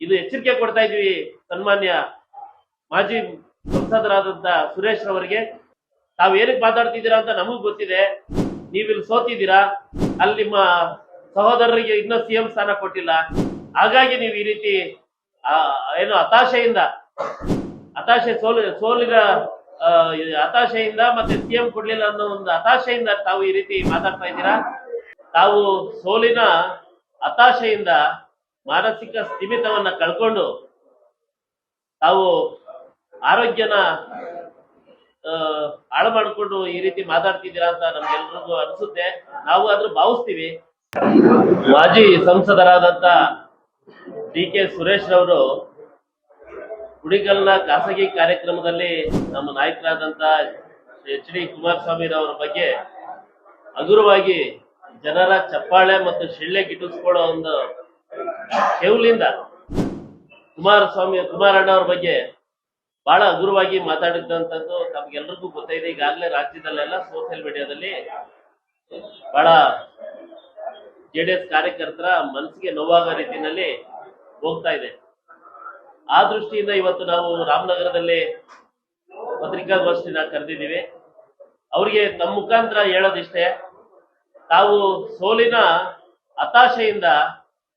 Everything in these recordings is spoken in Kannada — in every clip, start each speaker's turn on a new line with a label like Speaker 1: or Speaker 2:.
Speaker 1: ಇದು ಎಚ್ಚರಿಕೆ ಕೊಡ್ತಾ ಇದೀವಿ ಸನ್ಮಾನ್ಯ ಮಾಜಿ ಸಂಸದರಾದಂತ ಸುರೇಶ್ ರವರಿಗೆ. ತಾವು ಏನಕ್ಕೆ ಮಾತಾಡ್ತಿದ್ದೀರಾ ಅಂತ ನಮಗ್ ಗೊತ್ತಿದೆ. ನೀವಿಲ್ಲಿ ಸೋತಿದ್ದೀರಾ, ಅಲ್ಲಿ ನಿಮ್ಮ ಸಹೋದರರಿಗೆ ಇನ್ನೂ ಸಿಎಂ ಸ್ಥಾನ ಕೊಟ್ಟಿಲ್ಲ. ಹಾಗಾಗಿ ನೀವು ಈ ರೀತಿ ಏನು ಸೋಲಿನ ಹತಾಶೆಯಿಂದ ಮತ್ತೆ ಸಿಎಂ ಕೊಡ್ಲಿಲ್ಲ ಅನ್ನೋ ಒಂದು ಹತಾಶೆಯಿಂದ ತಾವು ಈ ರೀತಿ ಮಾತಾಡ್ತಾ ಇದ್ದೀರಾ. ತಾವು ಸೋಲಿನ ಹತಾಶೆಯಿಂದ ಮಾನಸಿಕ ಸ್ಥಿಮಿತವನ್ನ ಕಳ್ಕೊಂಡು ತಾವು ಆರೋಗ್ಯನ ಹಾಳು ಮಾಡಿಕೊಂಡು ಈ ರೀತಿ ಮಾತಾಡ್ತಿದ್ದೀರಾ ಅಂತ ನಮ್ಗೆಲ್ರಿಗೂ ಅನ್ಸುತ್ತೆ. ನಾವು ಆದ್ರೂ ಭಾವಿಸ್ತೀವಿ. ಮಾಜಿ ಸಂಸದರಾದಂತ ಡಿ.ಕೆ. ಸುರೇಶ್ ರವರು ಕುಡಿಗಲ್ನ ಖಾಸಗಿ ಕಾರ್ಯಕ್ರಮದಲ್ಲಿ ನಮ್ಮ ನಾಯಕರಾದಂತ ಎಚ್.ಡಿ. ಕುಮಾರಸ್ವಾಮಿ ರವರ ಬಗ್ಗೆ ಹಗುರವಾಗಿ ಜನರ ಚಪ್ಪಾಳೆ ಮತ್ತು ಶಿಳ್ಳೆ ಗಿಟ್ಟಿಸ್ಕೊಳ್ಳೋ ಒಂದು ಕೆವುಲಿಂದ ಕುಮಾರಣ್ಣ ಅವ್ರ ಬಗ್ಗೆ ಬಹಳ ಹಗುರವಾಗಿ ಮಾತಾಡಿದಂಥದ್ದು ತಮ್ಗೆಲ್ರಿಗೂ ಗೊತ್ತಿದೆ. ಈಗಾಗಲೇ ರಾಜ್ಯದಲ್ಲೆಲ್ಲ ಸೋಷಿಯಲ್ ಮೀಡಿಯಾದಲ್ಲಿ ಬಹಳ ಜೆಡಿಎಸ್ ಕಾರ್ಯಕರ್ತರ ಮನಸ್ಸಿಗೆ ನೋವಾಗೋ ರೀತಿಯಲ್ಲಿ ಹೋಗ್ತಾ ಇದೆ. ಆ ದೃಷ್ಟಿಯಿಂದ ಇವತ್ತು ನಾವು ರಾಮನಗರದಲ್ಲಿ ಪತ್ರಿಕಾಗೋಷ್ಠಿನ ಕರೆದಿದ್ದೀವಿ. ಅವರಿಗೆ ತಮ್ಮ ಮುಖಾಂತರ ಹೇಳೋದಿಷ್ಟೇ, ತಾವು ಸೋಲಿನ ಹತಾಶೆಯಿಂದ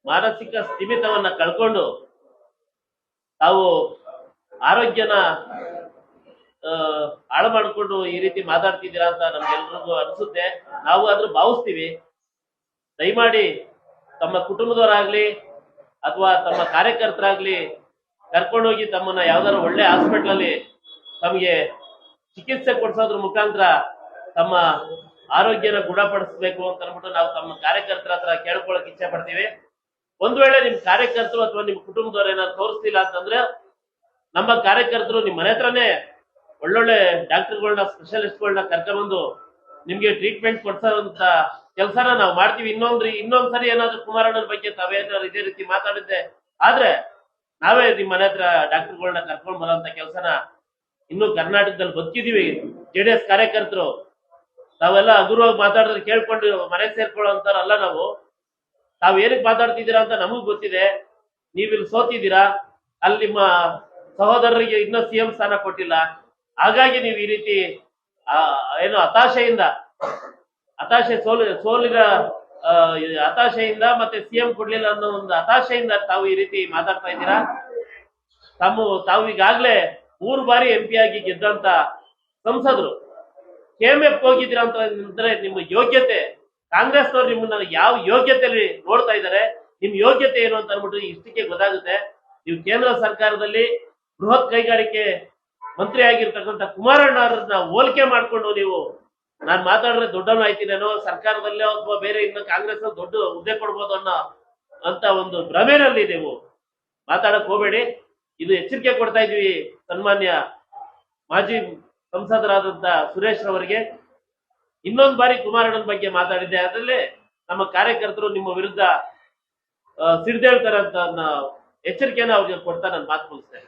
Speaker 1: ಮಾನಸಿಕ ಸ್ಥಿಮಿತವನ್ನ ಕಳ್ಕೊಂಡು ತಾವು ಆರೋಗ್ಯನ ಹಾಳು ಮಾಡಿಕೊಂಡು ಈ ರೀತಿ ಮಾತಾಡ್ತಿದ್ದೀರಾ ಅಂತ ನಮ್ಗೆಲ್ರಿಗೂ ಅನ್ಸುತ್ತೆ. ನಾವು ಆದ್ರೂ ಭಾವಿಸ್ತೀವಿ. ದಯಮಾಡಿ ತಮ್ಮ ಕುಟುಂಬದವರಾಗ್ಲಿ ಅಥವಾ ತಮ್ಮ ಕಾರ್ಯಕರ್ತರಾಗ್ಲಿ ಕರ್ಕೊಂಡೋಗಿ ತಮ್ಮನ್ನ ಯಾವ್ದಾದ್ರು ಒಳ್ಳೆ ಹಾಸ್ಪಿಟಲ್ ಅಲ್ಲಿ ತಮಗೆ ಚಿಕಿತ್ಸೆ ಕೊಡಿಸೋದ್ರ ಮುಖಾಂತರ ತಮ್ಮ ಆರೋಗ್ಯನ ಗುಣಪಡಿಸಬೇಕು ಅಂತ ಅಂದ್ಬಿಟ್ಟು ನಾವು ತಮ್ಮ ಕಾರ್ಯಕರ್ತರ ಹತ್ರ ಕೇಳ್ಕೊಳಕ್ ಇಚ್ಛೆ ಪಡ್ತೀವಿ. ಒಂದ್ ವೇಳೆ ನಿಮ್ ಕಾರ್ಯಕರ್ತರು ಅಥವಾ ನಿಮ್ ಕುಟುಂಬದವ್ರು ಏನಾದ್ರು ತೋರಿಸ್ತಿಲ್ಲ ಅಂತಂದ್ರೆ ನಮ್ಮ ಕಾರ್ಯಕರ್ತರು ನಿಮ್ ಮನೆ ಹತ್ರನೇ ಒಳ್ಳೊಳ್ಳೆ ಡಾಕ್ಟರ್ಗಳನ್ನ ಸ್ಪೆಷಲಿಸ್ಟ್ಗಳನ್ನ ಕರ್ಕೊಂಡ್ಬಂದು ನಿಮ್ಗೆ ಟ್ರೀಟ್ಮೆಂಟ್ ಕೊಡ್ಸೋಂತ ಕೆಲಸನ ನಾವು ಮಾಡ್ತೀವಿ. ಇನ್ನೊಂದ್ಸರಿ ಏನಾದ್ರು ಕುಮಾರಣ್ಣನ ಬಗ್ಗೆ ತಾವೇನಾದ್ರು ಇದೇ ರೀತಿ ಮಾತಾಡಿದ್ದೆ ಆದ್ರೆ ನಾವೇ ನಿಮ್ ಮನೆ ಹತ್ರ ಡಾಕ್ಟರ್ಗಳನ್ನ ಕರ್ಕೊಂಡ್ ಬರೋಂತ ಕೆಲಸನ ಇನ್ನು ಕರ್ನಾಟಕದಲ್ಲಿ ಬದುಕಿದೀವಿ. ಜೆಡಿಎಸ್ ಕಾರ್ಯಕರ್ತರು ತಾವೆಲ್ಲ ಹಗುರವಾಗಿ ಮಾತಾಡಿದ್ರೆ ಕೇಳ್ಕೊಂಡು ಮನೆಗೆ ಸೇರ್ಕೊಳ್ಳೋಂತಾರಲ್ಲ ನಾವು. ತಾವ್ ಏನಕ್ಕೆ ಮಾತಾಡ್ತಿದ್ದೀರಾ ಅಂತ ನಮಗ್ ಗೊತ್ತಿದೆ. ನೀವಿಲ್ಲಿ ಸೋತಿದ್ದೀರಾ, ಅಲ್ಲಿ ನಿಮ್ಮ ಸಹೋದರರಿಗೆ ಇನ್ನೂ ಸಿಎಂ ಸ್ಥಾನ ಕೊಟ್ಟಿಲ್ಲ. ಹಾಗಾಗಿ ನೀವು ಈ ರೀತಿ ಏನು ಸೋಲಿನ ಹತಾಶೆಯಿಂದ ಮತ್ತೆ ಸಿಎಂ ಕೊಡ್ಲಿಲ್ಲ ಅನ್ನೋ ಒಂದು ಹತಾಶೆಯಿಂದ ತಾವು ಈ ರೀತಿ ಮಾತಾಡ್ತಾ ಇದ್ದೀರಾ. ತಾವು ಈಗಾಗ್ಲೇ 3 ಬಾರಿ MP ಆಗಿ ಗೆದ್ದಂತ ಸಂಸದರು KMF ಹೋಗಿದ್ದೀರಾ ಅಂತ ಅಂದ್ರೆ ನಿಮ್ಮ ಯೋಗ್ಯತೆ, ಕಾಂಗ್ರೆಸ್ನವ್ರು ನಿಮ್ಮನ್ನ ಯಾವ ಯೋಗ್ಯತೆಯಲ್ಲಿ ನೋಡ್ತಾ ಇದ್ದಾರೆ, ನಿಮ್ ಯೋಗ್ಯತೆ ಏನು ಅಂತ ಅನ್ಬಿಟ್ಟು ಇಷ್ಟಕ್ಕೆ ಗೊತ್ತಾಗುತ್ತೆ. ನೀವು ಕೇಂದ್ರ ಸರ್ಕಾರದಲ್ಲಿ ಬೃಹತ್ ಕೈಗಾರಿಕೆ ಮಂತ್ರಿ ಆಗಿರ್ತಕ್ಕಂಥ ಕುಮಾರಣ್ಣ ಅವ್ರನ್ನ ಹೋಲಿಕೆ ಮಾಡ್ಕೊಂಡು ನೀವು ನಾನ್ ಮಾತಾಡಿದ್ರೆ ದೊಡ್ಡವನು ಆಯ್ತೀನೇನೋ, ಸರ್ಕಾರದಲ್ಲೇ ಅಥವಾ ಬೇರೆ ಇನ್ನು ಕಾಂಗ್ರೆಸ್ ದೊಡ್ಡ ಹುದ್ದೆ ಕೊಡ್ಬೋದು ಅನ್ನೋ ಅಂತ ಒಂದು ಭ್ರಮೆನಲ್ಲಿ ನೀವು ಮಾತಾಡಕ್ ಹೋಗ್ಬೇಡಿ. ಇದು ಎಚ್ಚರಿಕೆ ಕೊಡ್ತಾ ಇದೀವಿ ಸನ್ಮಾನ್ಯ ಮಾಜಿ ಸಂಸದರಾದಂತ ಸುರೇಶ್ ರವರಿಗೆ. ಇನ್ನೊಂದು ಬಾರಿ ಕುಮಾರಣ್ಣನ ಬಗ್ಗೆ ಮಾತಾಡಿದ್ದೆ ಅದರಲ್ಲಿ ನಮ್ಮ ಕಾರ್ಯಕರ್ತರು ನಿಮ್ಮ ವಿರುದ್ಧ ಸಿಡ್ದೇಳ್ತಾರೆ ಅಂತ ಎಚ್ಚರಿಕೆನ ಅವ್ರಿಗೆ ಕೊಡ್ತಾ ನಾನು ಮಾತು ಮುಗಿಸ್ತೇನೆ.